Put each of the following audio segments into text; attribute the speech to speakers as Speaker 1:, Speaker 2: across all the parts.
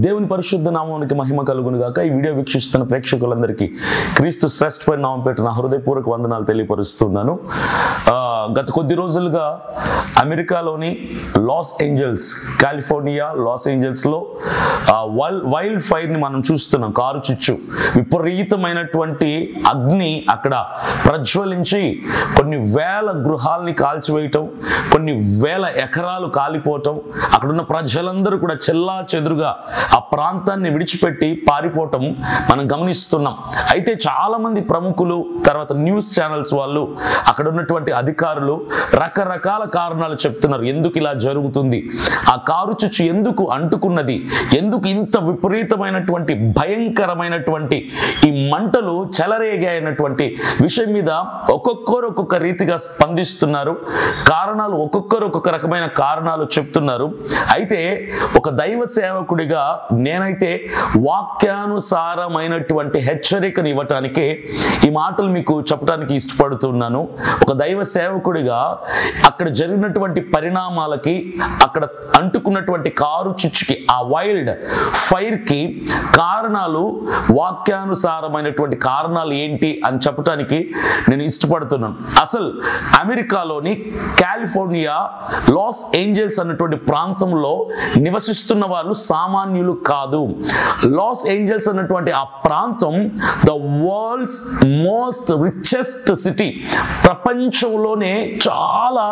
Speaker 1: దేవుని పరిశుద్ధ నామానికి మహిమ కలుగును గాక. ఈ వీడియో వీక్షిస్తున్న ప్రేక్షకులందరికీ క్రీస్తు శ్రేష్ఠమైన నామం పేరిట నా హృదయపూర్వక వందనాలు తెలియపరుస్తున్నాను. గత కొద్ది రోజులుగా అమెరికాలోని లాస్ ఏంజల్స్, కాలిఫోర్నియా లాస్ ఏంజల్స్లో వైల్డ్ ఫైర్ని మనం చూస్తున్నాం. కారు చిచ్చు విపరీతమైనటువంటి అగ్ని అక్కడ ప్రజ్వలించి కొన్ని వేల గృహాల్ని కాల్చివేయటం, కొన్ని వేల ఎకరాలు కాలిపోవటం, అక్కడున్న ప్రజలందరూ కూడా చెల్లా చెదురుగా ఆ ప్రాంతాన్ని విడిచిపెట్టి పారిపోవటం మనం గమనిస్తున్నాం. అయితే చాలా మంది ప్రముఖులు, తర్వాత న్యూస్ ఛానల్స్ వాళ్ళు, అక్కడ ఉన్నటువంటి అధికారులు రకరకాల కారణాలు చెప్తున్నారు. ఎందుకు ఇలా జరుగుతుంది, ఆ కారు చుచ్చు ఎందుకు అంటుకున్నది, ఎందుకు ఇంత విపరీతమైనటువంటి భయంకరమైనటువంటి ఈ మంటలు చెలరేగాయన్నటువంటి విషయం మీద ఒక్కొక్కరు ఒక్కొక్క రీతిగా స్పందిస్తున్నారు. కారణాలు ఒక్కొక్కరు ఒక్కొక్క రకమైన కారణాలు చెప్తున్నారు. అయితే ఒక దైవ సేవకుడిగా నేనైతే వాక్యానుసారమైనటువంటి హెచ్చరికను ఇవ్వటానికి ఈ మాటలు మీకు చెప్పడానికి ఇష్టపడుతున్నాను. ఒక దైవ సేవకుడిగా అక్కడ జరిగినటువంటి పరిణామాలకి, అక్కడ అంటుకున్నటువంటి కారు చిచ్చుకి, ఆ వైల్డ్ ఫైర్కి కారణాలు, వాక్యానుసారమైనటువంటి కారణాలు ఏంటి అని చెప్పడానికి నేను ఇష్టపడుతున్నాను. అసలు అమెరికాలోని కాలిఫోర్నియా లాస్ ఏంజల్స్ అన్నటువంటి ప్రాంతంలో నివసిస్తున్న వాళ్ళు సామాన్యులు కాదు. లాస్ ఏంజల్స్ అన్నటువంటి ఆ ప్రాంతం the world's most richest city, ప్రపంచంలోనే చాలా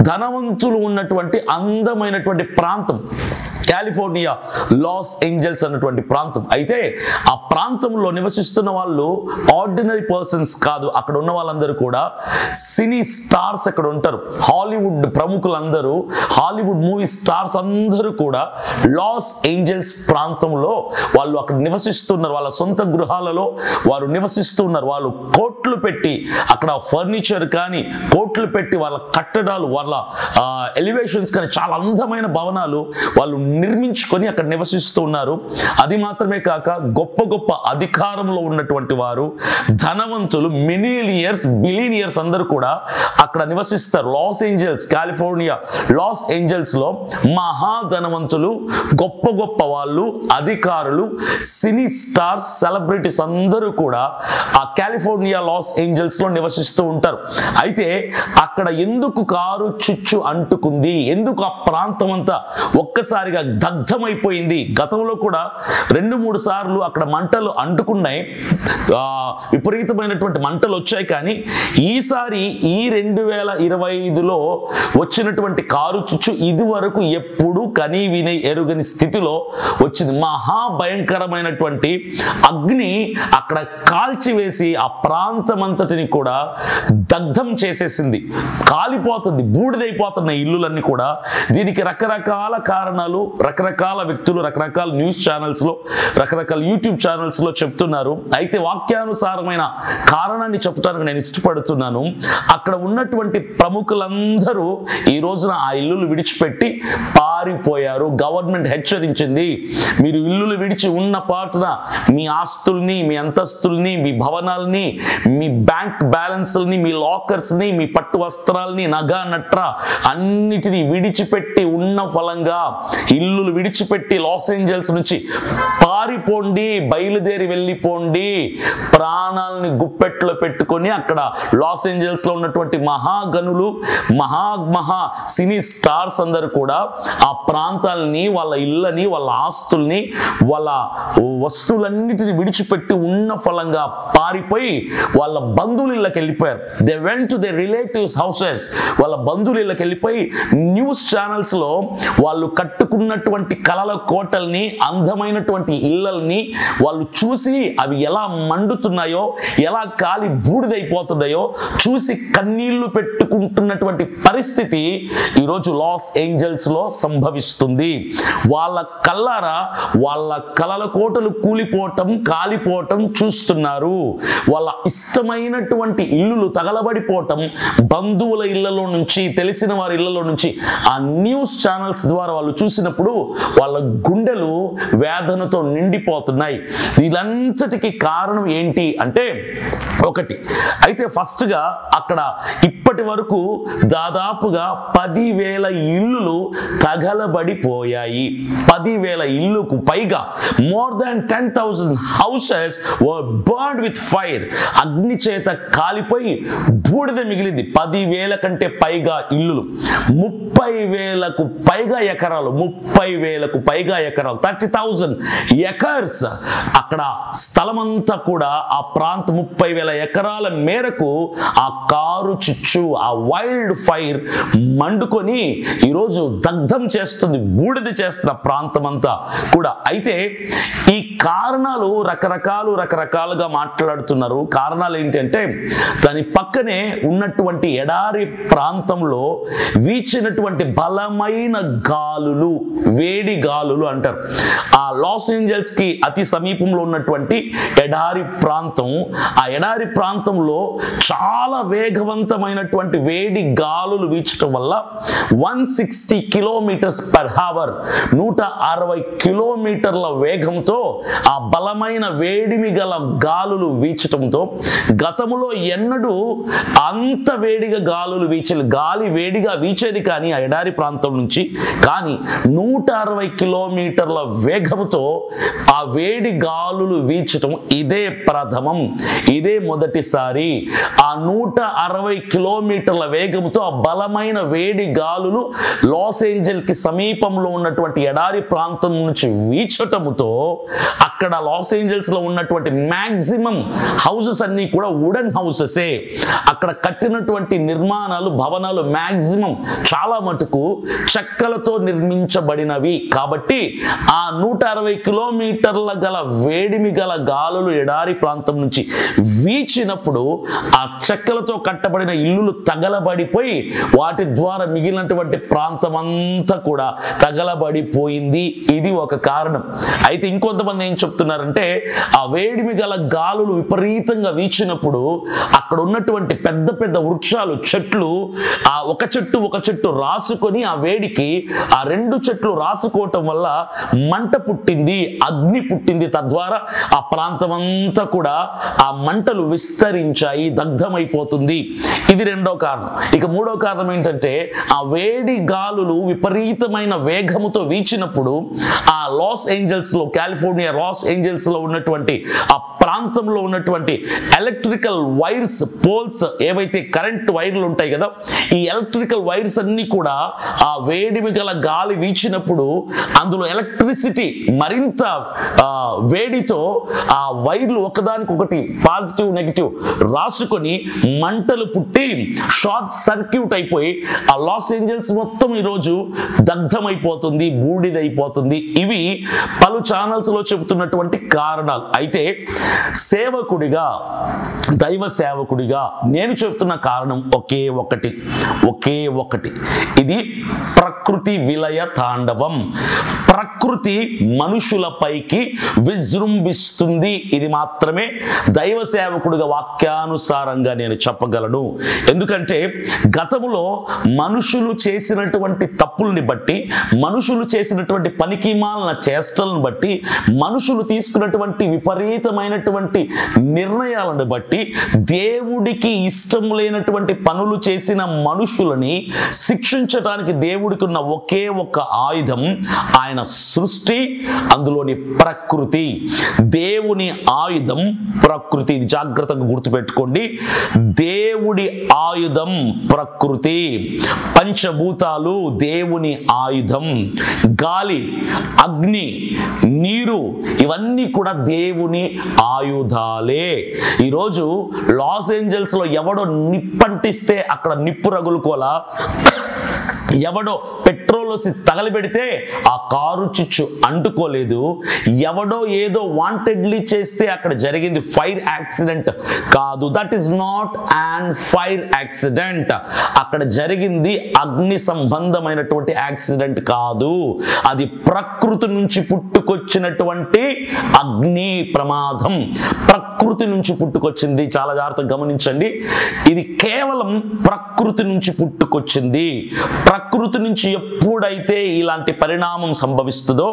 Speaker 1: ధనవంతులు ఉన్నటువంటి అందమైనటువంటి ప్రాంతం కాలిఫోర్నియా లాస్ ఏంజల్స్ అన్నటువంటి ప్రాంతం. అయితే ఆ ప్రాంతంలో నివసిస్తున్న వాళ్ళు ఆర్డినరీ పర్సన్స్ కాదు. అక్కడ ఉన్న వాళ్ళందరూ కూడా సినీ స్టార్స్ అక్కడ ఉంటారు. హాలీవుడ్ ప్రముఖులందరూ, హాలీవుడ్ మూవీ స్టార్స్ అందరూ కూడా లాస్ ఏంజల్స్ ప్రాంతంలో వాళ్ళు అక్కడ నివసిస్తున్నారు. వాళ్ళ సొంత గృహాలలో వారు నివసిస్తున్నారు. వాళ్ళు కోట్లు పెట్టి అక్కడ ఫర్నిచర్ కానీ, కోట్లు పెట్టి వాళ్ళ కట్టడాలు, వాళ్ళ ఎలివేషన్స్ కానీ, చాలా అందమైన భవనాలు వాళ్ళు నిర్మించుకొని అక్కడ నివసిస్తూ ఉన్నారు. అది మాత్రమే కాక గొప్ప గొప్ప అధికారంలో ఉన్నటువంటి వారు, ధనవంతులు, మిలియనియర్స్, బిలియనియర్స్ అందరూ కూడా అక్కడ నివసిస్తారు. Loss Angeles, California Los Angeles లో మహాధనవంతులు, గొప్ప గొప్ప వాళ్ళు, అధికారులు, సినీ స్టార్స్, సెలబ్రిటీస్ అందరూ కూడా ఆ కాలిఫోర్నియా లాస్ ఏంజల్స్ లో నివసిస్తూ ఉంటారు. అయితే అక్కడ ఎందుకు కారు చుచ్చు అంటుకుంది, ఎందుకు ఆ ప్రాంతం అంతా ఒక్కసారిగా దగ్ధమైపోయింది? గతంలో కూడా 2-3 సార్లు అక్కడ మంటలు అంటుకున్నాయి, విపరీతమైనటువంటి మంటలు వచ్చాయి. కానీ ఈసారి ఈ 2025లో వచ్చినటువంటి కారు చుచ్చు ఇదివరకు ఎప్పుడు కనీ విని ఎరుగని స్థితిలో వచ్చింది. మహాభయంకరమైనటువంటి అగ్ని అక్కడ కాల్చివేసి ఆ ప్రాంతమంతటిని కూడా దగ్ధం చేసేసింది. కాలిపోతుంది, బూడిదైపోతున్న ఇల్లులన్నీ కూడా. దీనికి రకరకాల కారణాలు, రకరకాల వ్యక్తులు, రకరకాల న్యూస్ ఛానల్స్లో, రకరకాల యూట్యూబ్ ఛానల్స్లో చెప్తున్నారు. అయితే వాక్యానుసారమైన కారణాన్ని చెప్పడానికి నేను ఇష్టపడుతున్నాను. అక్కడ ఉన్నటువంటి ప్రముఖులందరూ ఈ రోజున ఆ ఇల్లులు విడిచిపెట్టి పారిపోయారు. గవర్నమెంట్ హెచ్చరించింది, మీరు ఇల్లులు విడిచి ఉన్న పాటున మీ ఆస్తుల్ని, మీ అంతస్తుల్ని, మీ భవనాల్ని, మీ బ్యాంక్ బ్యాలెన్స్ని, మీ లాకర్స్ని, మీ పట్టు వస్త్రాలని, నగా నట్ర అన్నిటినీ విడిచిపెట్టి ఉన్న ఫలంగా ఇల్లులు విడిచిపెట్టి లాస్ ఏంజల్స్ నుంచి పారిపోండి, బయలుదేరి వెళ్ళిపోండి. ప్రాణాలని గుప్పెట్లో పెట్టుకొని అక్కడ లాస్ ఏంజల్స్ లో ఉన్నటువంటి మహాగనులు, మహా సినీ స్టార్స్ అందరూ కూడా ఆ ప్రాంతాలని, వాళ్ళ ఇళ్ళని, వాళ్ళ ఆస్తుల్ని, వాళ్ళ వస్తువులన్నిటిని విడిచిపెట్టి ఉన్న ఫలంగా పారిపోయి వాళ్ళ బంధువుల ఇళ్ళకి వెళ్ళిపోయారు. They went to they relatives houses. వాళ్ళ బంధువుల ఇళ్ళకి వెళ్ళిపోయి న్యూస్ ఛానల్స్ లో వాళ్ళు కట్టుకున్నటువంటి కలల కోటల్ని, అందమైనటువంటి ఇళ్ళల్ని వాళ్ళు చూసి అవి ఎలా మండుతున్నాయో, ఎలా కాలి బూడిదైపోతున్నాయో చూసి కన్నీళ్లు పెట్టుకుంటున్నటువంటి పరిస్థితి ఈరోజు లాస్ ఏంజల్స్ లో సంభవిస్తుంది. వాళ్ళ కళ్ళారా వాళ్ళ కలల కోటలు కూలిపోవటం, కాలిపోవటం చూస్తున్నారు. వాళ్ళ ఇష్టమైనటువంటి ఇల్లులు తగలబడిపోవటం, బంధువుల ఇళ్లలో నుంచి, తెలిసిన వారి ఇళ్లలో నుంచి ఆ న్యూస్ ఛానల్స్ ద్వారా వాళ్ళు చూసినప్పుడు చూసినప్పుడు వాళ్ళ గుండెలు వేదనతో నిండిపోతున్నాయి. వీళ్ళంతటికి కారణం ఏంటి అంటే ఒకటి అయితే ఫస్ట్గా అక్కడ ఇప్పటి వరకు దాదాపుగా 10,000 ఇల్లులు తగలబడిపోయాయి. 10,000 ఇల్లుకు పైగా more than 10,000 houses were burned with fire. అగ్ని చేత కాలిపోయి బూడిద మిగిలింది. 10,000 కంటే పైగా ఇల్లులు, 30,000కు పైగా ఎకరాలు, 30,000కు పైగా ఎకరాలు, 30,000 ఎకర్స్ అక్కడ స్థలమంతా కూడా ఆ ప్రాంతం 30,000 ఎకరాల మేరకు ఆ కారు చిచ్చు, ఆ వైల్డ్ ఫైర్ మండుకొని ఈరోజు దగ్ధం చేస్తుంది, బూడిద చేస్తున్న ప్రాంతం అంతా కూడా. అయితే ఈ కారణాలు రకరకాలుగా మాట్లాడుతున్నారు. కారణాలు ఏంటంటే దాని పక్కనే ఉన్నటువంటి ఎడారి ప్రాంతంలో వీచినటువంటి బలమైన గాలులు, వేడి గాలులు అంటారు. ఆ లాస్ ఏంజల్స్ కి అతి సమీపంలో ఉన్నటువంటి ఎడారి ప్రాంతం, ఆ ఎడారి ప్రాంతంలో చాలా వేగవంతమైనటువంటి వేడి గాలులు వీచటం వల్ల 160 km/h 160 కిలోమీటర్ల వేగంతో ఆ బలమైన వేడిమి గల గాలులు వీచటంతో గతంలో ఎన్నడూ అంత వేడిగా గాలులు గాలి వేడిగా వీచేది కానీ ఆ ఎడారి ప్రాంతం నుంచి, కానీ 160 కిలోమీటర్ల వేగంతో ఆ వేడి గాలులు వీచటం ఇదే ప్రథమం, ఇదే మొదటిసారి. ఆ 160 కిలోమీటర్ల వేగంతో ఆ బలమైన వేడి గాలులు లాస్ ఏంజల్స్ కి సమీపంలో ఉన్నటువంటి ఎడారి ప్రాంతం నుంచి వీచటముతో అక్కడ లాస్ ఏంజల్స్ లో ఉన్నటువంటి మ్యాక్సిమం హౌసెస్ అన్ని కూడా వుడెన్ హౌసెసే. అక్కడ కట్టినటువంటి నిర్మాణాలు, భవనాలు మ్యాక్సిమం చాలా మటుకు చెక్కలతో నిర్మించబడినవి. కాబట్టి ఆ 160 కిలోమీటర్ల గల వేడిమి గల గాలులు ఎడారి ప్రాంతం నుంచి వీచినప్పుడు ఆ చెక్కలతో కట్టబడిన ఇల్లులు తగలబడిపోయి వాటి ద్వారా మిగిలినటువంటి ప్రాంతం అంతా కూడా తగలబడిపోయింది. ఇది ఒక కారణం. అయితే ఇంకొంతమంది ఏం చెప్తున్నారంటే ఆ వేడిమి గల గాలులు విపరీతంగా వీచినప్పుడు అక్కడ ఉన్నటువంటి పెద్ద పెద్ద వృక్షాలు, చెట్లు, ఆ ఒక చెట్టు రాసుకొని ఆ వేడికి ఆ రెండు చెట్లు రాసుకోవటం వల్ల మంట పుట్టింది, అగ్ని పుట్టింది. తద్వారా ఆ ప్రాంతం అంతా కూడా ఆ మంటలు విస్తరించాయి, దగ్ధమైపోతుంది. ఇది రెండో కారణం. ఇక మూడో కారణం ఏంటంటే ఆ వేడి గాలులు విపరీతమైన వేగముతో వీచినప్పుడు ఆ లాస్ ఏంజల్స్ లో, కాలిఫోర్నియా లాస్ ఏంజల్స్ లో ఉన్నటువంటి ఆ ప్రాంతంలో ఉన్నటువంటి ఎలక్ట్రికల్ వైర్స్, పోల్స్, ఏవైతే కరెంట్ వైర్లు ఉంటాయి కదా, ఈ ఎలక్ట్రికల్ వైర్స్ అన్ని కూడా ఆ వేడిమి గల గాలి వీచినప్పుడు అందులో ఎలక్ట్రిసిటీ మరింత వేడితో ఆ వైర్లు ఒకదానికొకటి పాజిటివ్ నెగిటివ్ రాసుకొని మంటలు పుట్టి షార్ట్ సర్క్యూట్ అయిపోయి ఆ లాస్ ఏంజల్స్ మొత్తం ఈరోజు దగ్ధమైపోతుంది, బూడిదైపోతుంది. ఇవి పలు ఛానల్స్ లో చెబుతున్నటువంటి కారణాలు. అయితే సేవకుడిగా, దైవ సేవకుడిగా నేను చెప్తున్న కారణం ఒకే ఒకటి. ఇది ప్రకృతి విలయ తాండవం. ప్రకృతి మనుషులపైకి విజృంభిస్తుంది. ఇది మాత్రమే దైవ సేవకుడిగా వాక్యానుసారంగా నేను చెప్పగలను. ఎందుకంటే గతములో మనుషులు చేసినటువంటి తప్పుల్ని బట్టి, మనుషులు చేసినటువంటి పనికిమాలిన చేష్టలను బట్టి, మనుషులు తీసుకున్నటువంటి విపరీతమైనటువంటి నిర్ణయాలను బట్టి, దేవుడికి ఇష్టం లేనటువంటి పనులు చేసిన మనుషులని శిక్షించడానికి దేవుడికి ఉన్న ఒకే ఒక ఆయుధం ఆయన సృష్టి, అందులోని ప్రకృతి. దేవుని ఆయుధం ప్రకృతి. ఇది జాగ్రత్తగా గుర్తుపెట్టుకోండి. దేవుడి ఆయుధం ప్రకృతి. పంచభూతాలు దేవుని ఆయుధం. గాలి, అగ్ని, నీరు ఇవన్నీ కూడా దేవుని ఆయుధాలే. ఈరోజు లాస్ ఏంజల్స్ లో ఎవడో నిప్పంటిస్తే అక్కడ నిప్పు రగులుకోలా, ఎవడో పెట్రోల్ తగలబెడితే ఆ కారు చిచ్చు అంటుకోలేదు, ఎవడో ఏదో వాంటెడ్లీ చేస్తే అక్కడ జరిగింది ఫైర్ యాక్సిడెంట్ కాదు. That is not an fire accident. అక్కడ జరిగింది అగ్ని సంబంధమైనటువంటి యాక్సిడెంట్ కాదు. అది ప్రకృతి నుంచి పుట్టుకొచ్చినటువంటి అగ్ని ప్రమాదం. ప్రకృతి నుంచి పుట్టుకొచ్చింది. చాలా జాగ్రత్తగా గమనించండి. ఇది కేవలం ప్రకృతి నుంచి పుట్టుకొచ్చింది. ప్రకృతి నుంచి ఎప్పుడైతే ఇలాంటి పరిణామం సంభవిస్తుందో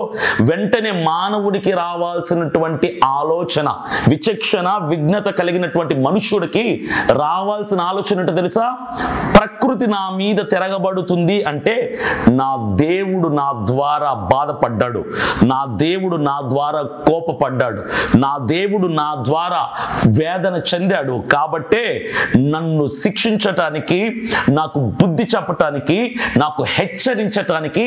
Speaker 1: వెంటనే మానవుడికి రావాల్సినటువంటి ఆలోచన, విచక్షణ, విఘ్నత కలిగినటువంటి మనుషుడికి రావాల్సిన ఆలోచన ఏంటో తెలుసా? ప్రకృతి నా మీద తిరగబడుతుంది అంటే నా దేవుడు నా ద్వారా బాధపడ్డాడు, నా దేవుడు నా ద్వారా కోపపడ్డాడు, నా దేవుడు నా ద్వారా వేదన చెందాడు, కాబట్టే నన్ను శిక్షించటానికి, నాకు బుద్ధి చెప్పటానికి, నాకు హెచ్చరించటానికి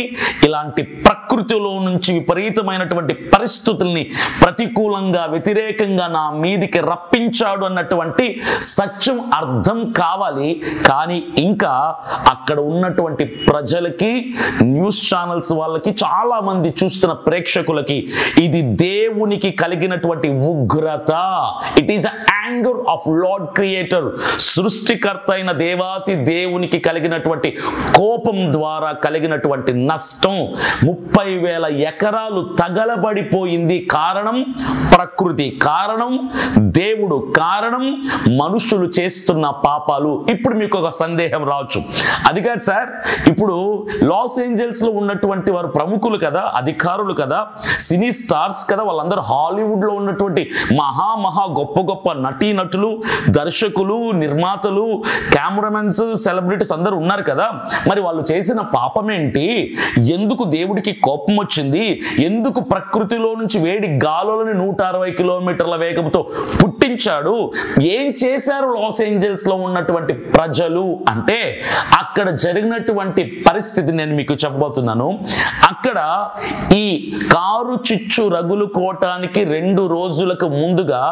Speaker 1: ఇలాంటి ప్రకృతిలో నుంచి విపరీతమైనటువంటి పరిస్థితుల్ని ప్రతికూలంగా, వ్యతిరేకంగా నా మీదికి రప్పించాడు అన్నటువంటి సత్యం అర్థం కావాలి. కానీ ఇంకా అక్కడ ఉన్నటువంటి ప్రజలకి, న్యూస్ ఛానల్స్ వాళ్ళకి, చాలా మంది చూస్తున్న ప్రేక్షకులకి ఇది దేవునికి కలిగినటువంటి ఉగ్రత. It is anger of lord creator. సృష్టికర్త అయిన దేవాతి దేవునికి కలిగినటువంటి కోపం ద్వారా కలిగినటువంటి నష్టం. 30,000 ఎకరాలు తగలబడిపోయింది. కారణం ప్రకృతి, కారణం దేవుడు, కారణం మనుషులు చేస్తున్న పాపాలు. ఇప్పుడు మీకు ఒక సందేహం రావచ్చు, అది కాదు సార్, ఇప్పుడు లాస్ ఏంజల్స్ లో ఉన్నటువంటి వారు ప్రముఖులు కదా, అధికారులు కదా, సినీ స్టార్స్ కదా, వాళ్ళందరూ హాలీవుడ్ లో ఉన్నటువంటి మహా గొప్ప గొప్ప నటీనటులు, దర్శకులు, నిర్మాతలు, కెమెరామెన్స్, సెలబ్రిటీస్ అందరూ ఉన్నారు కదా, మరి వాళ్ళు చేసిన పాపం ఏంటి? ఎందుకు దేవుడికి కోపం వచ్చింది? ఎందుకు ప్రకృతిలో నుంచి వేడి గాలులని 160 కిలోమీటర్ల వేగంతో పుట్టించాడు? ఏం చేశారు లాస్ ఏంజల్స్ లో ఉన్నటువంటి ప్రజలు అంటే అక్కడ జరిగినటువంటి పరిస్థితి నేను మీకు చెప్పబోతున్నాను. అక్కడ ఈ కారు చిచ్చు రగులుకోవటానికి 2 రోజులకు ముందుగా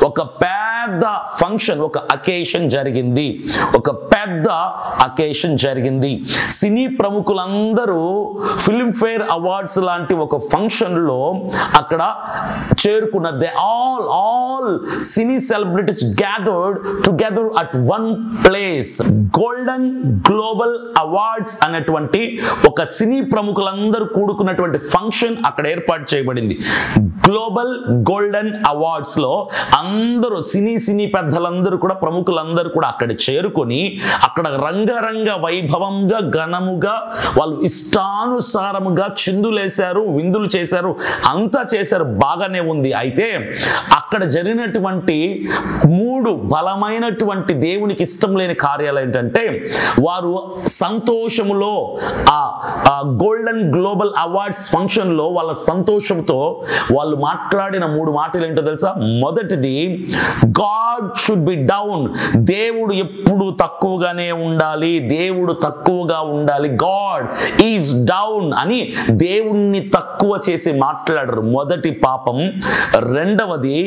Speaker 1: ఒక పెద్ద ఫంక్షన్, ఒక అకేషన్ జరిగింది. ఒక పెద్ద అకేషన్ జరిగింది. సినీ ప్రముఖులందరూ ఫిల్మ్ఫేర్ అవార్డ్స్ లాంటి ఒక ఫంక్షన్ లో అక్కడ చేరుకున్నారు. They all cine celebrities gathered together at one place. Golden global awards అనేటువంటి ఒక సినీ ప్రముఖులందరూ కూడుకున్నటువంటి ఫంక్షన్ అక్కడ ఏర్పాటు చేయబడింది. గ్లోబల్ గోల్డెన్ అవార్డ్స్ లో అందరూ సినీ పెద్దలందరూ కూడా, ప్రముఖులందరూ కూడా అక్కడ చేరుకొని అక్కడ రంగరంగ వైభవంగా, ఘనముగా వాళ్ళు ఇష్టానుసారముగా చిందులేశారు, విందులు చేశారు, అంతా చేశారు, బాగానే ఉంది. అయితే అక్కడ జరిగినటువంటి 3 బలమైనటువంటి దేవునికి ఇష్టం లేని కార్యాలు ఏంటంటే, వారు సంతోషములో ఆ గోల్డెన్ గ్లోబల్ అవార్డ్స్ ఫంక్షన్ లో వాళ్ళ సంతోషంతో వాళ్ళు మాట్లాడిన 3 మాటలు ఏంటో తెలుసా? మొదటిది, గాడ్ షుడ్ బి డౌన్. దేవుడు ఎప్పుడు తక్కువగానే ఉండాలి, దేవుడు తక్కువగా ఉండాలి, గాడ్ ఈజ్ డౌన్ అని దేవుణ్ణి తక్కువ చేసి మాట్లాడరు. మొదటి పాపం. రెండవది,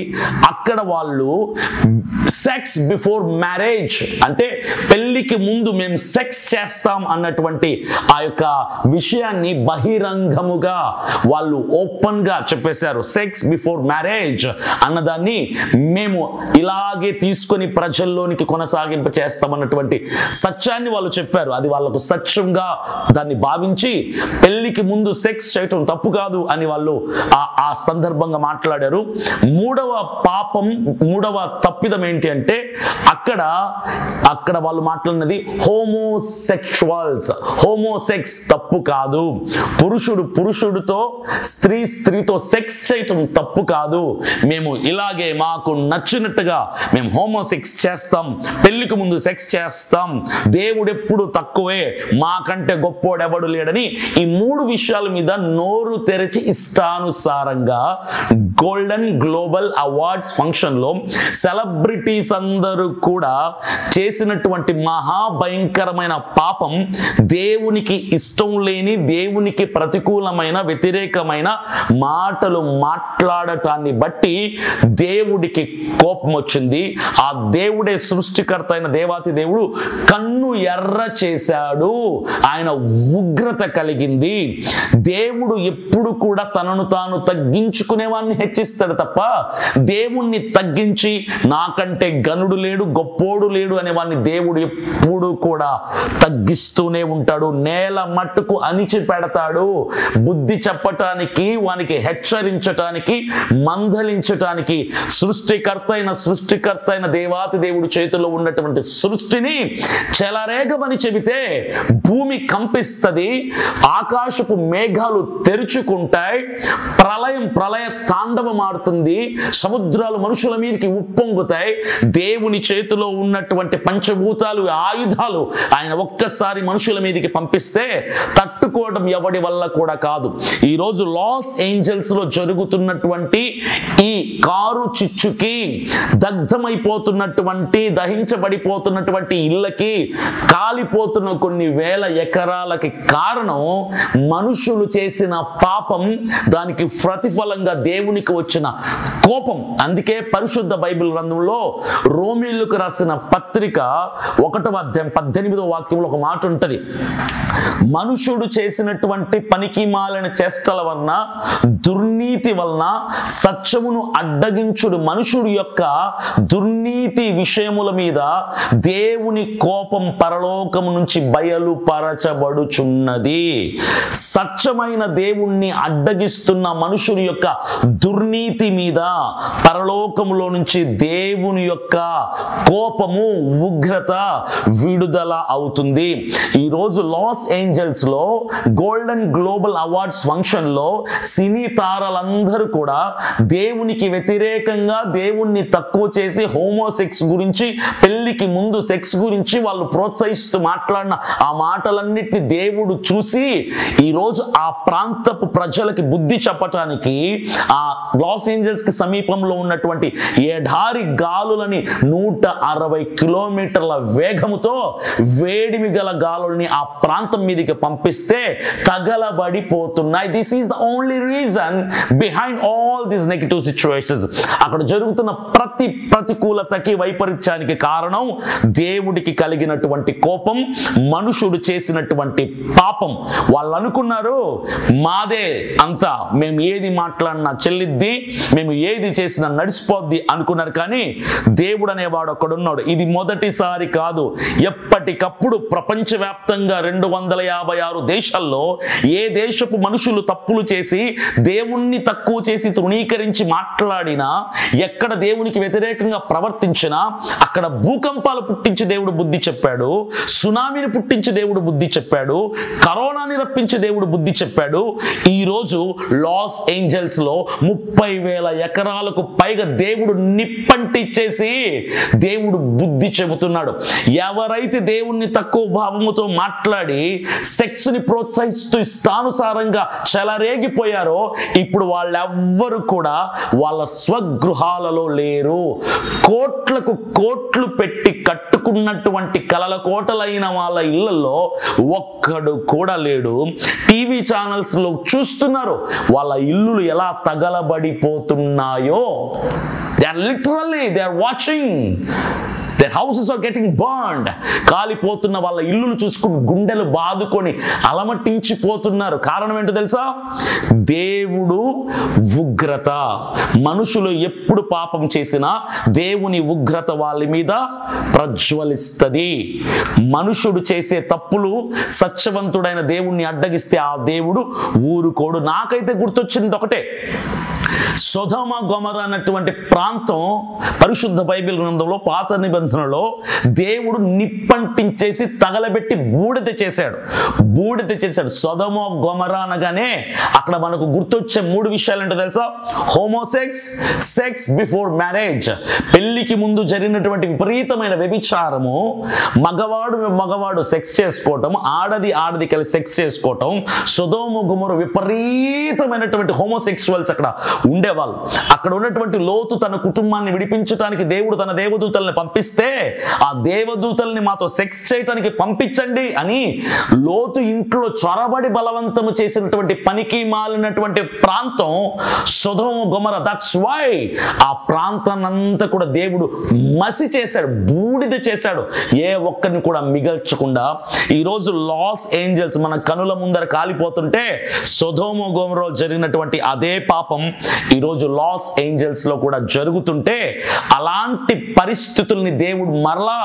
Speaker 1: అక్కడ వాళ్ళు సెక్స్ బిఫోర్ మ్యారేజ్ అంటే పెళ్లికి ముందు మేము సెక్స్ చేస్తాం అన్నటువంటి ఆ యొక్క విషయాన్ని బహిరంగముగా వాళ్ళు ఓపెన్ గా చెప్పేశారు. సెక్స్ బిఫోర్ మ్యారేజ్ అన్నదాన్ని మేము ఇలాగే తీసుకొని ప్రజల్లోనికి కొనసాగింప చేస్తామన్నటువంటి సత్యాన్ని వాళ్ళు చెప్పారు. అది వాళ్ళకు సత్యంగా దాన్ని భావించి పెళ్లికి ముందు సెక్స్ చేయటం తప్పు కాదు అని వాళ్ళు ఆ సందర్భంగా మాట్లాడారు. మూడవ పాపం, మూడవ తప్పిదం ఏంటి అంటే అక్కడ వాళ్ళు మాట్లాడినది హోమోసెక్షువల్స్. హోమోసెక్స్ తప్పు కాదు, పురుషుడితో స్త్రీతో సెక్స్ చేయటం తప్పు కాదు, మేము ఇలాగే మాకు నచ్చినట్టుగా మేము హోమోసెక్స్ చేస్తాం, పెళ్లికి ముందు సెక్స్ చేస్తాం, దేవుడు ఎప్పుడు తక్కువే, మాకంటే గొప్పోడెవడు లేడని ఈ 3 విషయాల మీద నోరు తెరిచి ఇష్టానుసారంగా గోల్డెన్ గ్లోబల్ అవార్డ్స్ ఫంక్షన్ లో సెలబ్రిటీస్ అందరూ కూడా చేసినటువంటి మహాభయంకరమైన పాపం, దేవునికి ఇష్టం లేని, దేవునికి ప్రతికూలమైన, వ్యతిరేకమైన మాటలు మాట్లాడటాన్ని బట్టి దేవుడికి కోపం వచ్చింది. ఆ దేవుడే సృష్టికర్త అయిన దేవాతి దేవుడు కన్ను ఎర్ర చేశాడు, ఆయన ఉగ్రత కలిగింది. దేవుడు ఎప్పుడు ఎప్పుడు కూడా తనను తాను తగ్గించుకునేవాడిని హెచ్చిస్తాడు తప్ప దేవుణ్ణి తగ్గించి నాకంటే గనుడు లేడు గొప్పోడు లేడు అనేవాడిని దేవుడు ఎప్పుడు కూడా తగ్గిస్తూనే ఉంటాడు. నేల మట్టుకు అణిచి పెడతాడు. బుద్ధి చెప్పటానికి, వానికి హెచ్చరించటానికి, మందలించటానికి సృష్టికర్త అయిన దేవాతి దేవుడి చేతిలో ఉన్నటువంటి సృష్టిని చెలరేగమని చెబితే భూమి కంపిస్తుంది, ఆకాశపు మేఘాలు తెరుచుకుంటాయి, ప్రళయ తాండవం ఆడుతుంది, సముద్రాలు మనుషుల మీదకి ఉప్పొంగుతాయి. దేవుని చేతిలో ఉన్నటువంటి పంచభూతాలు, ఆయుధాలు ఆయన ఒక్కసారి మనుషుల మీదకి పంపిస్తే తట్టుకోవడం ఎవడి వల్ల కూడా కాదు. ఈరోజు లాస్ ఏంజల్స్ లో జరుగుతున్నటువంటి ఈ కారు చిచ్చుకి, దగ్ధమైపోతున్నటువంటి, దహించబడిపోతున్నటువంటి ఇళ్ళకి, కాలిపోతున్న కొన్ని వేల ఎకరాలకి కారణం మనుషులు చేసిన పాపం, దానికి ప్రతిఫలంగా దేవునికి వచ్చిన కోపం. అందుకే పరిశుద్ధ బైబిల్ గ్రంథంలో రోమీయులకు రాసిన పత్రిక 1వ అధ్యాయం 18వ వాక్యంలో ఒక మాట ఉంటది. మనుషుడు చేసినటువంటి పనికి మాలిన చేష్టల వలన, దుర్నీతి వలన సత్యమును అడ్డగించుడు మనుషుడు యొక్క దుర్నీతి విషయముల మీద దేవుని కోపం పరలోకము నుంచి బయలుపరచబడుచున్నది. సత్యమైన దేవుణ్ణి అడ్డగిస్తున్న మనుషుని యొక్క దుర్నీతి మీద పరలోకములో నుంచి దేవుని యొక్క కోపము, ఉగ్రత విడుదల అవుతుంది. ఈరోజు లాస్ ఏంజల్స్ లో గోల్డెన్ గ్లోబల్ అవార్డ్స్ ఫంక్షన్ లో సినీ తారలందరూ కూడా దేవునికి వ్యతిరేకంగా, దేవుణ్ణి తక్కువ చేసి, హోమోసెక్స్ గురించి, పెళ్లికి ముందు సెక్స్ గురించి వాళ్ళు ప్రోత్సహిస్తూ మాట్లాడిన ఆ మాటలన్నిటిని దేవుడు చూసి ఈరోజు ఆ ప్రాంతపు ప్రజలకి బుద్ధి చెప్పటానికి ఆ లాస్ ఏంజల్స్ కి సమీపంలో ఉన్నటువంటి ఎడారి గాలులని 160 కిలోమీటర్ల వేగముతో, వేడిమి గల గాలుల్ని ఆ ప్రాంతం మీదకి పంపిస్తే తగలబడిపోతున్నాయి. This is the only reason behind all these negative situations. అక్కడ జరుగుతున్న ప్రతి ప్రతికూలతకి, వైపరీత్యానికి కారణం దేవుడికి కలిగినటువంటి కోపం, మనుషుడు చేసినటువంటి పాపం. వాళ్ళు అనుకున్నారు మాదే అంతా, మేము ఏది మాట్లాడినా చెల్లిద్ది, మేము ఏది చేసినా నడిచిపోద్ది అనుకున్నారు. కానీ దేవుడు అనేవాడు ఒకడున్నాడు. ఇది మొదటిసారి కాదు, ఎప్పటికప్పుడు ప్రపంచవ్యాప్తంగా 256 దేశాల్లో ఏ దేశపు మనుషులు తప్పులు చేసి, దేవుణ్ణి తక్కువ చేసి, తృణీకరించి మాట్లాడినా, ఎక్కడ దేవునికి వ్యతిరేకంగా ప్రవర్తించినా అక్కడ భూకంపాలు పుట్టించి దేవుడు బుద్ధి చెప్పాడు, సునామీని పుట్టించి దేవుడు బుద్ధి చెప్పాడు, కరోనాని రప్పించి దేవుడు బుద్ధి చెప్పాడు. ఈరోజు లాస్ ఏంజల్స్ లో 30,000 ఎకరాలకు పైగా దేవుడు నిప్పంటిచ్చేసి దేవుడు బుద్ధి చెబుతున్నాడు. ఎవరైతే దేవుణ్ణి తక్కువ భావముతో మాట్లాడి సెక్స్ ని ప్రోత్సహిస్తూ ఇష్టానుసారంగా చెలరేగిపోయారో ఇప్పుడు వాళ్ళెవ్వరు కూడా వాళ్ళ స్వగృహాలలో లేరు. కోట్లకు కోట్లు పెట్టి కట్టుకున్నటువంటి కలల కోటలైన వాళ్ళ ఇళ్లలో ఒక్కడు కూడా లేడు. టీవీ ఛానల్స్ లో చూస్తున్నారు వాళ్ళ ఇల్లులు ఎలా తగలబడిపోతున్నాయో. They are literally, they are watching. Their houses are getting burned. కాలిపోతున్న వాళ్ళ ఇల్లును చూసుకుని గుండెలు బాదుకొని అలమటించిపోతున్నారు. కారణం ఏంటో తెలుసా? దేవుడు ఉగ్రత. మనుషులు ఎప్పుడు పాపం చేసినా దేవుని ఉగ్రత వాళ్ళ మీద ప్రజ్వలిస్తుంది. మనుషుడు చేసే తప్పులు సత్యవంతుడైన దేవుణ్ణి అడ్డగిస్తే ఆ దేవుడు ఊరుకోడు. నాకైతే గుర్తొచ్చింది ఒకటే, సొదొమ గొమొర్రా అన్నటువంటి ప్రాంతం పరిశుద్ధ బైబిల్ గ్రంథంలో పాత నిబంధనలో దేవుడు నిప్పంటించేసి తగలబెట్టి బూడిద చేశాడు. సొదొమ గొమొర్రా అనగానే అక్కడ మనకు గుర్తొచ్చే 3 విషయాలు ఏంటో తెలుసా? హోమోసెక్స్, సెక్స్ బిఫోర్ మ్యారేజ్, పెళ్లికి ముందు జరిగినటువంటి విపరీతమైన వ్యభిచారము, మగవాడు సెక్స్ చేసుకోవటం, ఆడది కలిసి సెక్స్ చేసుకోవటం. సొదొమ గొమొర్రా విపరీతమైనటువంటి హోమోసెక్సువల్స్ అక్కడ ఉండేవాళ్ళు. అక్కడ ఉన్నటువంటి లోతు తన కుటుంబాన్ని విడిపించడానికి దేవుడు తన దేవదూతల్ని పంపిస్తే చేస్తే ఆ దేవదూతల్ని మాతో సెక్స్ చేయటానికి పంపించండి అని లోతు ఇంట్లో చొరబడి బలవంతము చేసినటువంటి పనికి మాలినటువంటి ప్రాంతం సొదొమ గొమొర్రా. దట్స్ వై ఆ ప్రాంతాన్నంతా కూడా దేవుడు మసి చేశాడు, బూడిద చేశాడు, ఏ ఒక్కరిని కూడా మిగల్చకుండా. ఈరోజు లాస్ ఏంజల్స్ మన కనుల ముందర కాలిపోతుంటే సొదొమ గొమొర్రాలో జరిగినటువంటి అదే పాపం ఈరోజు లాస్ ఏంజల్స్ లో కూడా జరుగుతుంటే అలాంటి పరిస్థితుల్ని దేవుడు మరలా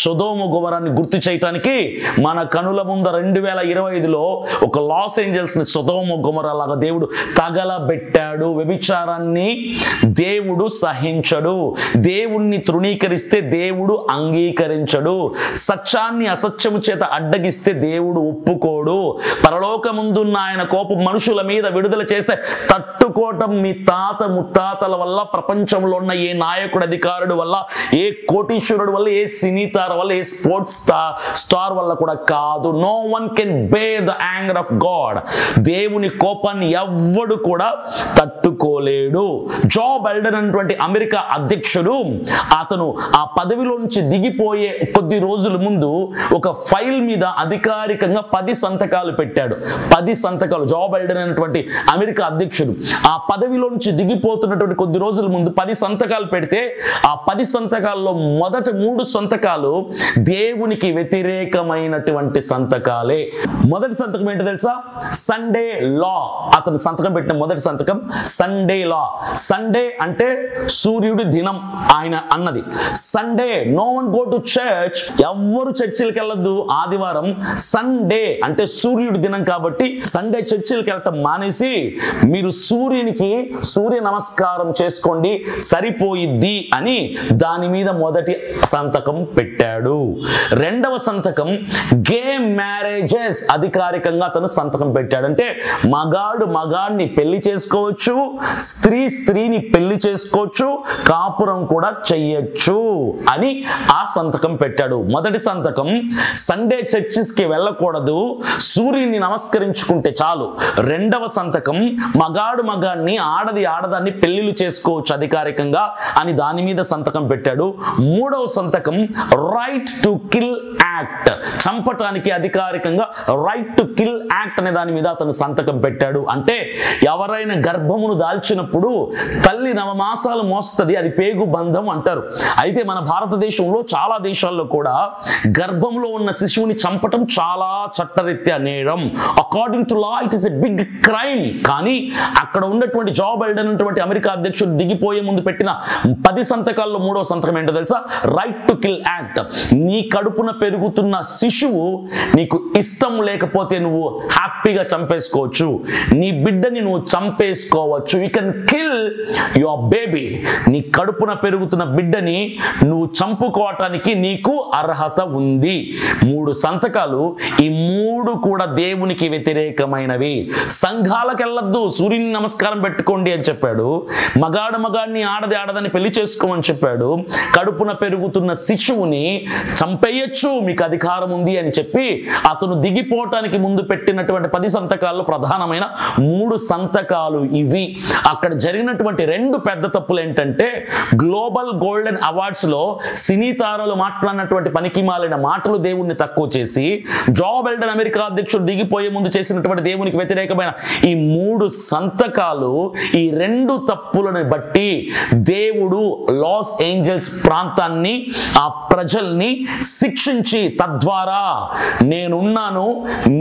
Speaker 1: సొదొమ గొమొర్రాని గుర్తు చేయటానికి మన కనుల ముందర 2025లో ఒక లాస్ ఏంజల్స్ ని సొదొమ గొమొర్రా లాగా దేవుడు తగలబెట్టాడు. వ్యభిచారాన్ని దేవుడు సహించడు, దేవుణ్ణి తృణీకరిస్తే దేవుడు అంగీకరించడు, సత్యాన్ని అసత్యము చేత అడ్డగిస్తే దేవుడు ఒప్పుకోడు. పరలోకముందున్న ఆయన కోపం మనుషుల మీద విడుదల చేస్తే తట్టుకోవటం మీ తాత ముత్తాతల వల్ల, ప్రపంచంలో ఉన్న ఏ నాయకుడు అధికారుడు వల్ల, ఏ కోటీశ్వరుడు వల్ల, ఏ సినీ తార వల్ల, ఏ స్పోర్ట్స్ స్టార్ వల్ల కూడా కాదు. No one can bear the anger of God. దేవుని కోపాన్ని ఎవ్వడు కూడా తట్టుకోలేడు. జో బైడెన్ అనేటువంటి అమెరికా అధ్యక్షుడు అతను ఆ పదవిలో నుంచి దిగిపోయే కొద్ది రోజుల ముందు ఒక ఫైల్ మీద అధికారికంగా 10 సంతకాలు పెట్టాడు. 10 సంతకాలు. జో బైడెన్ అనేటువంటి అమెరికా అధ్యక్షుడు ఆ పదవిలో నుంచి దిగిపోతున్నటువంటి కొద్ది రోజుల ముందు 10 సంతకాలు పెడితే ఆ 10 సంతకాల్లో మొదటి 3 సంతకాలు దేవునికి వ్యతిరేకమైనటువంటి సంతకాలే. మొదటి సంతకం ఏంటో తెలుసా? సండే లా. అతను సంతకం పెట్టిన మొదటి సంతకం సండే లా. సండే అంటే సూర్యుడి దినం ఆయన అన్నది. Sunday no one go to church. ఎవ్వరు చర్చిలకు వెళ్ళొద్దు ఆదివారం. సండే అంటే సూర్యుడి దినం కాబట్టి సండే చర్చిలకు వెళ్ళటం మానేసి మీరు సూర్యునికి సూర్య నమస్కారం చేసుకోండి సరిపోయిద్ది అని దాని మీద మొదటి సంతకం పెట్టాడు. రెండవ సంతకం గే మ్యారేజెస్. అధికారికంగా అతను సంతకం పెట్టాడు. అంటే మగాడు మగాడిని పెళ్లి చేసుకోవచ్చు, స్త్రీ స్త్రీని పెళ్లి చేసుకోవచ్చు, కాపురం కూడా చెయ్యొచ్చు అని ఆ సంతకం పెట్టాడు. మొదటి సంతకం సండే చర్చిస్కి వెళ్ళకూడదు, సూర్యుని నమస్కరించుకుంటే చాలు. రెండవ సంతకం మగాడు మగాడిని, ఆడది ఆడదాన్ని పెళ్లిళ్ళు చేసుకోవచ్చు అధికారికంగా అని దాని మీద సంతకం పెట్టాడు. మూడవ సంతకం రైట్ టు కిల్ యాక్ట్. చంపటానికి అధికారికంగా రైట్ టు కిల్ యాక్ట్ అనే దాని మీద అతను సంతకం పెట్టాడు. అంటే ఎవరైనా గర్భమును దాల్చినప్పుడు తల్లి నవమాసాలు మోస్తుంది, అది పేగు బంధం అంటారు. అయితే మన భారతదేశంలో చాలా దేశాల్లో కూడా గర్భంలో ఉన్న శిశువుని చంపటం చాలా చట్టరీత్యా నేరం. According to law it is a big crime. కానీ అక్కడ ఉన్నటువంటి జో బైడెన్ అనేటువంటి అమెరికా అధ్యక్షుడు దిగిపోయే ముందు పెట్టిన 10 సంతకాల్లో 3వ సంతకం ఏంటో తెలుసా? Right to kill act. నీ కడుపున పెరుగుతున్న శిశువు నీకు ఇష్టం లేకపోతే నువ్వు హ్యాపీగా చంపేసుకోవచ్చు, నీ బిడ్డని నువ్వు చంపేసుకోవచ్చు. You can kill your baby. నీ కడుపున పెరుగుతున్న బిడ్డని నువ్వు చంపుకోవటానికి నీకు అర్హత ఉంది. 3 సంతకాలు. ఈ 3 కూడా దేవునికి వ్యతిరేకమైనవి. సంఘాలకు వెళ్ళొద్దు, సూర్యుని నమస్కారం పెట్టుకోండి అని చెప్పాడు. మగాడు మగాడిని, ఆడది ఆడదని పెళ్లి చేసుకోమని చెప్పాడు. కడుపున పెరుగుతున్న శిశువుని చంపేయచ్చు, మీకు అధికారం ఉంది అని చెప్పి అతను దిగిపోవటానికి ముందు పెట్టినటువంటి 10 సంతకాల్లో ప్రధానమైన 3 సంతకాలు ఇవి. అక్కడ జరిగినటువంటి 2 పెద్ద తప్పులు ఏంటంటే గ్లోబల్ గోల్డెన్ అవార్డ్స్ లో సినీ తారలు మాట్లాడినటువంటి పనికిమాలిన మాటలు దేవుణ్ణి తక్కువ చేసి, జో బైడెన్ అమెరికా అధ్యక్షుడు దిగిపోయే ముందు చేసినటువంటి దేవునికి వ్యతిరేకమైన ఈ 3 సంతకాలు, ఈ 2 తప్పులను బట్టి దేవుడు లాస్ ఏంజల్స్ ప్రాంతాన్ని, ఆ ప్రజల్ని శిక్షించి తద్వారా నేనున్నాను,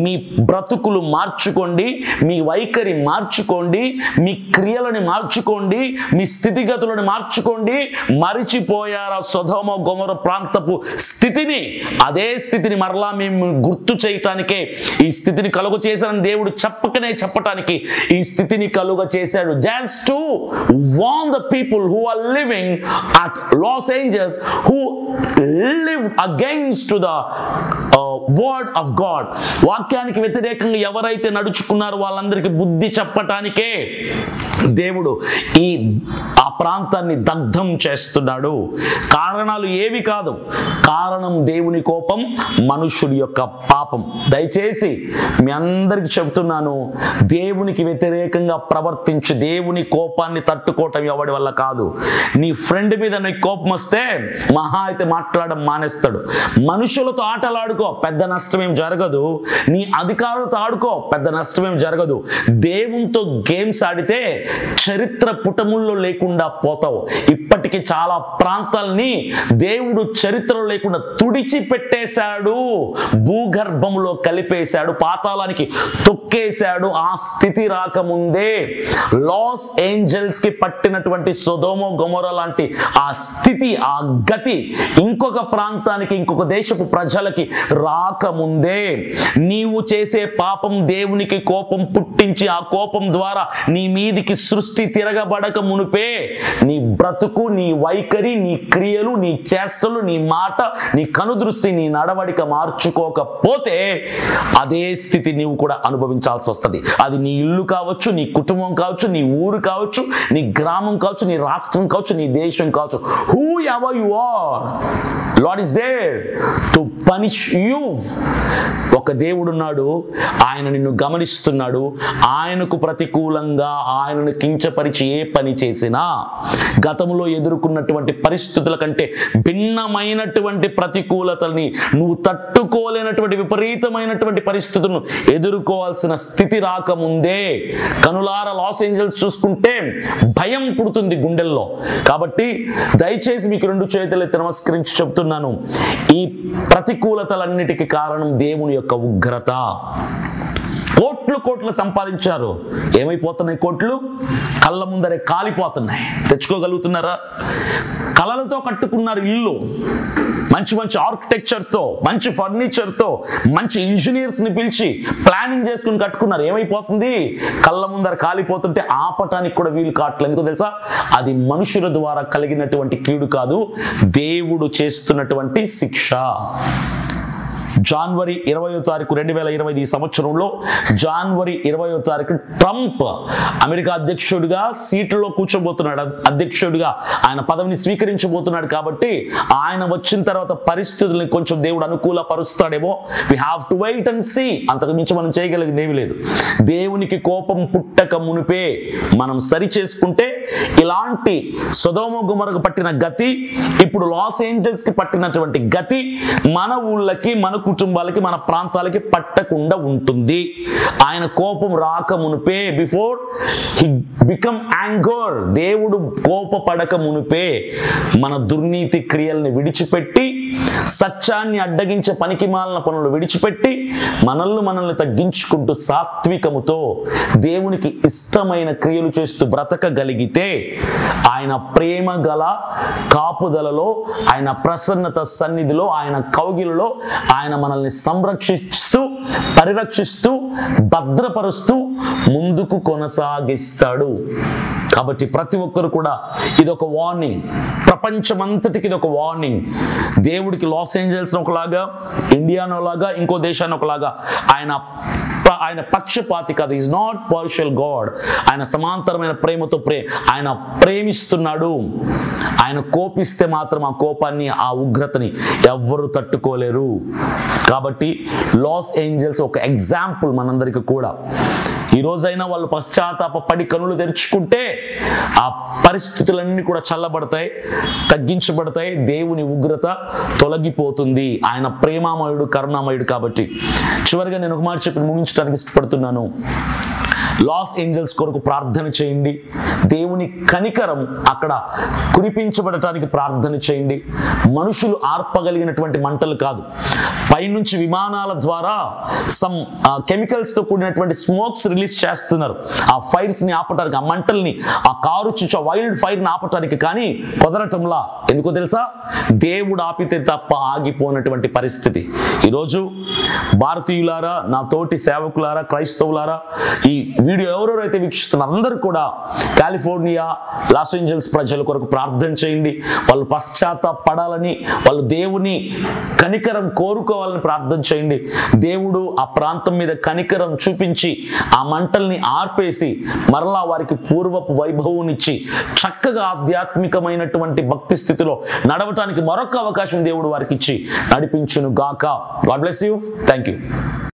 Speaker 1: మీ బ్రతుకులు మార్చుకోండి, మీ వైఖరి మార్చుకోండి, మీ క్రియలను మార్చుకోండి, మీ స్థితిగతులను మార్చుకోండి. మరిచిపోయారా సొదొమ గొమొర్రా ప్రాంతపు స్థితిని? అదే స్థితిని మరలా మేము గుర్తు చేయటానికే ఈ స్థితిని కలుగ చేశానని దేవుడు చెప్పకనే చెప్పటానికి ఈ స్థితిని కలుగ చేశాడు. Just to warn the people who are living at Los Angeles, who lived against to the word of God, వాక్యానికి వ్యతిరేకంగా ఎవరైతే నడుచుకున్నారో వాళ్ళందరికీ బుద్ధి చెప్పటానికే దేవుడు ఆ ప్రాంతాన్ని దగ్ధం చేస్తున్నాడు. కారణాలు ఏవి కాదు, కారణం దేవుని కోపం, మనుషుడి యొక్క పాపం. దయచేసి మీ అందరికి చెప్తున్నాను, దేవునికి వ్యతిరేకంగా ప్రవర్తించి దేవుని కోపాన్ని తట్టుకోవటం ఎవడి వల్ల కాదు. నీ ఫ్రెండ్ మీద నీకు కోపం వస్తే మహా అయితే మాట్లాడడం మానేస్తాడు. మనుషులతో ఆటలాడుకో, పెద్ద నష్టమేం జరగదు. నీ అధికారులతో ఆడుకో, పెద్ద నష్టమేం జరగదు. దేవునితో గేమ్స్ ఆడితే చరిత్ర పుటముల్లో లేకుండా పోతావు. ఇప్పటికీ చాలా ప్రాంతాలని దేవుడు చరిత్రలో లేకుండా తుడిచి పెట్టేశాడు, భూగర్భంలో కలిపేశాడు, పాతాళానికి తొక్కేశాడు. ఆ స్థితి రాకముందే లాస్ ఏంజల్స్ కి పట్టినటువంటి సొదొమ గొమొర్రా లాంటి ఆ స్థితి, ఆ గతి ఇంకొక ప్రాంతానికి, ఇంకొక దేశపు ప్రజలకి రాకముందే నీవు చేసే పాపం దేవునికి కోపం పుట్టించి ఆ కోపం ద్వారా నీ మీదికి సృష్టి తిరగబడక మునుపే నీ బ్రతుకు, నీ వైఖరి, నీ క్రియలు, నీ చేష్టలు, నీ మాట, నీ కనుదృష్టి, నీ నడవడిక మార్చుకోకపోతే అదే స్థితి నీవు కూడా అనుభవించాల్సి వస్తుంది. అది నీ ఇల్లు కావచ్చు, నీ కుటుంబం కావచ్చు, నీ ఊరు కావచ్చు, నీ గ్రామం కావచ్చు, నీ రాష్ట్రం కావచ్చు, నీ దేశం కావచ్చు. Whoever you are, Lord is there to punish you. ఒక దేవుడున్నాడు, ఆయన నిన్ను గమనిస్తున్నాడు. ఆయనకు ప్రతికూలంగా ఆయనను కించపరిచి ఏ పని చేసినా, గతంలో ఎదుర్కొన్నటువంటి పరిస్థితుల కంటే భిన్నమైనటువంటి ప్రతికూలతల్ని, నువ్వు తట్టుకోలేనటువంటి విపరీతమైనటువంటి పరిస్థితులను ఎదుర్కోవాల్సిన స్థితి రాకముందే కనులార లాస్ ఏంజల్స్ చూసుకుంటే భయం పుడుతుంది గుండెల్లో. కాబట్టి దయచేసి మీకు రెండు చేతులు ఎత్తి నమస్కరించి చెప్తున్నాను, ఈ ప్రతికూలతలన్నిటికీ కారణం దేవుని యొక్క ఉగ్రత. కోట్లు సంపాదించారు, ఏమైపోతున్నాయి కోట్లు? కళ్ళ ముందరే కాలిపోతున్నాయి. తెచ్చుకోగలుగుతున్నారా? కళలతో కట్టుకున్నారు ఇల్లు, మంచి మంచి ఆర్కిటెక్చర్తో, మంచి ఫర్నిచర్తో, మంచి ఇంజనీర్స్ని పిలిచి ప్లానింగ్ చేసుకుని కట్టుకున్నారు. ఏమైపోతుంది? కళ్ళ ముందర కాలిపోతుంటే ఆపటానికి కూడా వీలు కావట్లేదు. ఎందుకో తెలుసా? అది మనుషుల ద్వారా కలిగినటువంటి కీడు కాదు, దేవుడు చేస్తున్నటువంటి శిక్ష. జనవరి 20వ తారీఖు 2020 ఈ సంవత్సరంలో జనవరి 20వ తారీఖు ట్రంప్ అమెరికా అధ్యక్షుడిగా సీట్లో కూర్చోబోతున్నాడు. అధ్యక్షుడిగా ఆయన పదవిని స్వీకరించబోతున్నాడు. కాబట్టి ఆయన వచ్చిన తర్వాత పరిస్థితుల్ని కొంచెం దేవుడు అనుకూల పరుస్తాడేమో. We have to wait and see. అంతకు మించి మనం చేయగలిగింది ఏమీ లేదు. దేవునికి కోపం పుట్టక మునిపే మనం సరి చేసుకుంటే ఇలాంటి సొదొమ గొమొర్రాకు పట్టిన గతి, ఇప్పుడు లాస్ ఏంజల్స్ కి పట్టినటువంటి గతి మన ఊళ్ళకి, మన కుటుంబాలకి, మన ప్రాంతాలకి పట్టకుండా ఉంటుంది. ఆయన కోపం రాక మునిపే, బిఫోర్ హి బికమ్ యాంగర్, దేవుడు కోపపడక మునిపే మన దుర్నీతి క్రియల్ని విడిచిపెట్టి, సత్యాన్ని అడ్డగించే పనికిమాలిన పనులు విడిచిపెట్టి, మనల్ని తగ్గించుకుంటూ సాత్వికముతో దేవునికి ఇష్టమైన క్రియలు చేస్తూ బ్రతకగలిగితే ఆయన ప్రేమ గల కాపుదలలో, ఆయన ప్రసన్నత సన్నిధిలో, ఆయన కౌగిలిలో ఆయన మనల్ని సంరక్షిస్తూ, పరిరక్షిస్తూ, భద్రపరుస్తూ ముందుకు కొనసాగిస్తాడు. కాబట్టి ప్రతి ఒక్కరు కూడా ఇదొక వార్నింగ్, ప్రపంచమంతటికి ఇదొక వార్నింగ్. దేవుడికి లాస్ ఏంజల్స్ ఒకలాగా, ఇండియాను ఒకలాగా, ఇంకో దేశాన్ని ఒకలాగా. ఆయన పక్షపాతి కాదు. Is not partial God. ఆయన సమాంతరమైన ప్రేమతో ఆయన ప్రేమిస్తున్నాడు. ఆయన కోపిస్తే మాత్రం ఆ కోపాన్ని, ఆ ఉగ్రతని ఎవ్వరూ తట్టుకోలేరు. కాబట్టి లాస్ ఏంజల్స్ ఒక ఎగ్జాంపుల్ మనందరికీ కూడా. ఈ రోజైనా వాళ్ళు పశ్చాత్తాపడి కనులు తెరుచుకుంటే ఆ పరిస్థితులన్నీ కూడా చల్లబడతాయి, తగ్గించబడతాయి. దేవుని ఉగ్రత తొలగిపోతుంది. ఆయన ప్రేమామయుడు, కరుణామయుడు. కాబట్టి చివరిగా నేను ఒక మాట చెప్పి ముగించడానికి ఇష్టపడుతున్నాను. లాస్ ఏంజల్స్ కొరకు ప్రార్థన చేయండి. దేవుని కనికరం అక్కడ కురిపించబడటానికి ప్రార్థన చేయండి. మనుషులు ఆర్పగలిగినటువంటి మంటలు కాదు, పైనుంచి విమానాల ద్వారా సమ్ కెమికల్స్తో కూడినటువంటి స్మోక్స్ రిలీజ్ చేస్తున్నారు ఆ ఫైర్స్ని ఆపటానికి, ఆ మంటల్ని, ఆ కారు చుచ్చ వైల్డ్ ఫైర్ని ఆపటానికి. కానీ కుదరటంలా. ఎందుకో తెలుసా? దేవుడు ఆపితే తప్ప ఆగిపోయినటువంటి పరిస్థితి. ఈరోజు భారతీయులారా, నా తోటి సేవకులారా, క్రైస్తవులారా, ఈ వీడియో ఎవరెవరైతే వీక్షిస్తున్నారు అందరూ కూడా కాలిఫోర్నియా, లాస్ ఏంజల్స్ ప్రజల కొరకు ప్రార్థన చేయండి. వాళ్ళు పశ్చాత్తాపడాలని, వాళ్ళు దేవుని కనికరం కోరుకోవాలని ప్రార్థన చేయండి. దేవుడు ఆ ప్రాంతం మీద కనికరం చూపించి ఆ మంటల్ని ఆర్పేసి మరలా వారికి పూర్వపు వైభవంనిచ్చి చక్కగా ఆధ్యాత్మికమైనటువంటి భక్తి స్థితిలో నడవటానికి మరొక అవకాశం దేవుడు వారికి ఇచ్చి నడిపించును గాక. God bless you. Thank you.